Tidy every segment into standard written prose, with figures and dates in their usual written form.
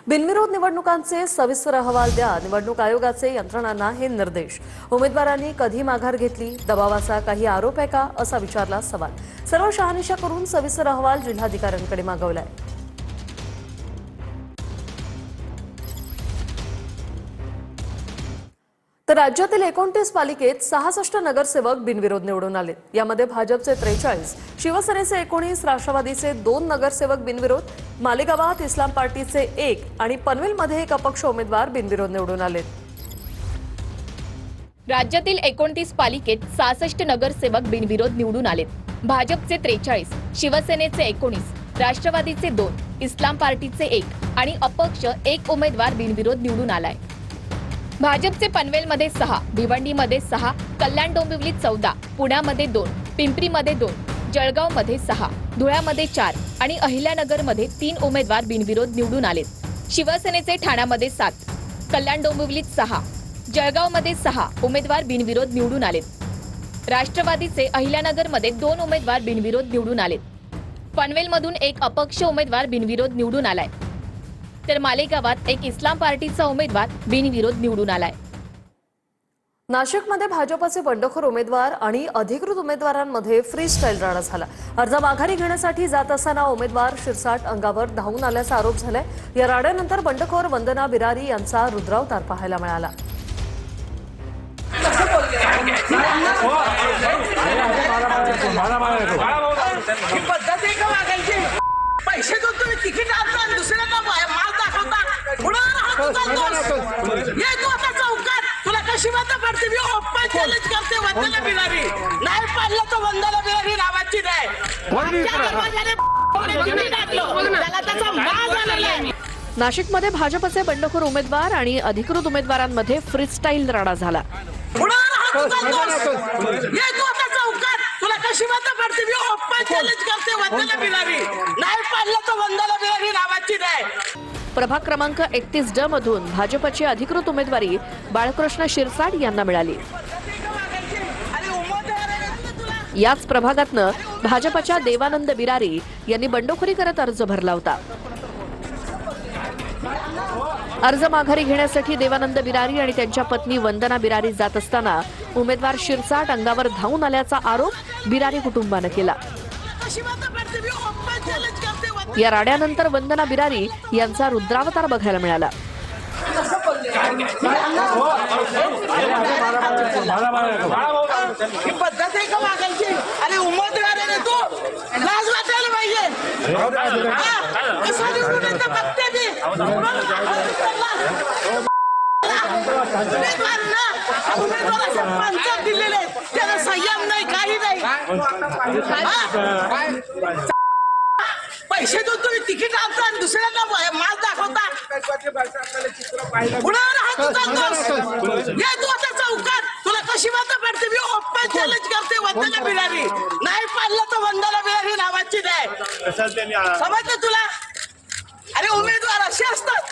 बिनविरोध निवडणुकांचे सविस्तर अहवाल द्या, निवडणूक आयोगाचे यंत्रणांना हे निर्देश। उमेदवारांनी कधी माघार घेतली, दबावाचा काही आरोप आहे का असा विचारला सवाल। सर्व शहानिशा करून सविस्तर अहवाल जिल्हाधिकाऱ्यांकडे मागवलाय। तर राज्यातील 29 पालिकेत 66 नगरसेवक बिनविरोध निवडून आले। यामध्ये भाजपचे 43, शिवसेनेचे 19, राष्ट्रवादीचे 2 नगरसेवक बिनविरोध, मालेगावात इस्लाम पार्टीचे 1 आणि पनवेलमध्ये एक अपक्ष उमेदवार बिनविरोध निवडून आले। राज्यातील 29 पालिकेत 66 नगरसेवक बिनविरोध निवडून आलेत। भाजपचे 43, शिवसेनेचे 19, राष्ट्रवादीचे 2, इस्लाम पार्टीचे 1 आणि अपक्ष 1 उमेदवार बिनविरोध निवडून आलाय। भाजपचे पनवेलमध्ये 6, भिवंडीमध्ये 6, कल्याण डोंबिवलीत 14, पुण्यामध्ये 2, पिंपरीमध्ये 2, जळगावमध्ये 6, धुळ्यामध्ये 4 आणि अहिल्यानगरमध्ये 3 उमेदवार बिनविरोध निवडून आलेत। शिवसेनेचे ठाण्यामध्ये 7, कल्याण डोंबिवलीत 6, जळगावमध्ये 6 उमेदवार बिनविरोध निवडून आलेत। राष्ट्रवादीचे अहिल्यानगरमध्ये 2 उमेदवार बिनविरोध निवडून आलेत। पनवेलमधून एक अपक्ष उमेदवार बिनविरोध निवडून आलाय, तर मालेगावात एक इस्लाम पार्टीचा उमेदवार बिनविरोध निवडून आलाय। नाशिकमध्ये भाजपचे बंडखोर उमेदवार आणि अधिकृत उमेदवारांमध्ये फ्री स्टाईल राडा झाला। अर्ज माघारी घेण्यासाठी जात असताना उमेदवार शिरसाट अंगावर धावून आल्याचा आरोप झालाय। या राड्यानंतर बंडखोर वंदना बिरारी यांचा रुद्रावतार पाहायला मिळाला। पैसे देऊन तुम्ही तिकीट आणता आणि दुसऱ्यांना माल दाखवता। ये तू आता चौकात तुला कशी वाटत पडते? मी ओपन चॅलेंज करते वंदना बिरारी, नाही पाडलं तर वंदना बिरारी नावाची नाही। त्याला त्याचा माल झालेला आहे। नाशिकमध्ये भाजपचे बंडखोर उमेदवार आणि अधिकृत उमेदवारांमध्ये फ्रीस्टाईल राडा झाला। ये तू आता चौकात तुला कशी वाटत पडते? मी ओपन चॅलेंज करते वंदना बिरारी, नाही पाडलं तर वंदना बिरारी नावाची नाही। प्रभाग क्रमांक 31D मधून भाजपची अधिकृत उमेदवारी बाळकृष्ण शिरसाट यांना मिळाली। याच प्रभागातनं भाजपच्या देवानंद बिरारी यांनी बंडखोरी करत अर्ज भरला होता। अर्ज माघारी घेण्यासाठी देवानंद बिरारी आणि त्यांच्या पत्नी वंदना बिरारी जात असताना उमेदवार शिरसाट अंगावर धावून आल्याचा आरोप बिरारी कुटुंबानं केला। या राड्यानंतर वंदना बिरारी यांचा रुद्रावतार बघायला मिळाला। दिलेले त्याला संयम नाही, काही नाही। पैसे देऊन तुम्ही तिकीट आणता आणि दुसऱ्यांना माल दाखवता। ये तू आता चौकात तुला कशी वाटत पडते? मी ओपन चॅलेंज करते वंदना बिरारी, नाही पाडलं तर वंदना बिरारी नावाची नाही। समजलं तुला? अरे उमेदवार असे असतात,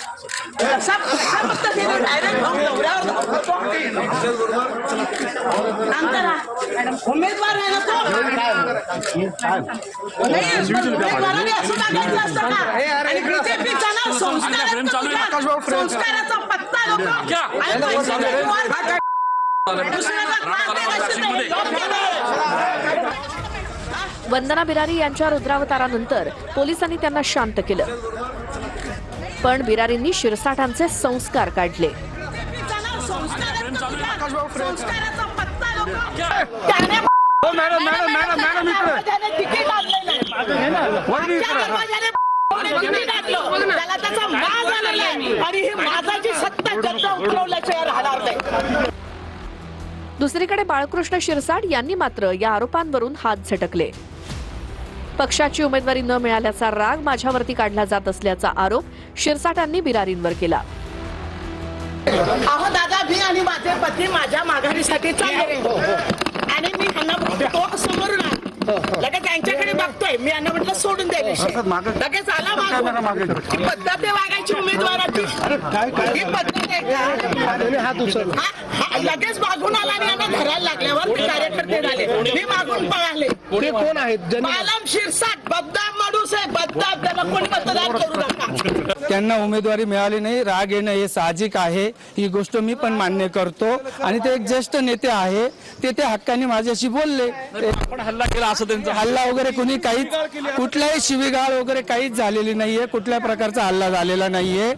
उमेदवार आहे ना तो, उमेदवाराने असं टाकायचं असतं का? आणि बीजेपीचा ना संस्काराचा पत्ता वंदना बिरारी यांच्या रुद्रावतारानंतर पोलिसांनी त्यांना शांत केलं, पण बिरारींनी शिरसाटांचे संस्कार काढले। दुसरीकडे बाळकृष्ण शिरसाट यांनी मात्र या आरोपांवरून हात झटकले। पक्षाची उमेदवारी न मिळाल्याचा राग माझ्यावरती काढला जात असल्याचा आरोप शिरसाटांनी बिरारींवर केला। अहो दादा, मी आणि माझे पती माझ्या माघारीसाठी चालले आणि मी ह्यांना बघतो समोरून लगेच त्यांच्याकडे बघतोय। मी यांना म्हटलं सोडून द्या विषय, लगेच आला मागून। ही पद्धत आहे वागायची उमेदवाराची, ही पद्धत आहे का? लगेच मागून आला आणि यांना धरायला लागल्यावर ते कार्यकर्ते झाले, मी मागून पळाले। कोण आहेत? आलम शिरसाट, बद्दाम माणूस आहे, बद्दाम, त्याला कोणी मतदान करू नका। त्यांना उमेदवारी मिळाली नाही, राग येणं हे साहजिक आहे, ही गोष्ट मी पण मान्य करतो. आणि ते एक ज्येष्ठ नेते आहे, ते हक्काने माझ्याशी बोलले. आपण हल्ला केला असं त्यांचं हल्ला वगैरे कुणी काहीच, कुठल्याही शिवीगाळ वगैरे काहीच झालेली नाहीये, कुठल्या प्रकारचा हल्ला झालेला नाहीये.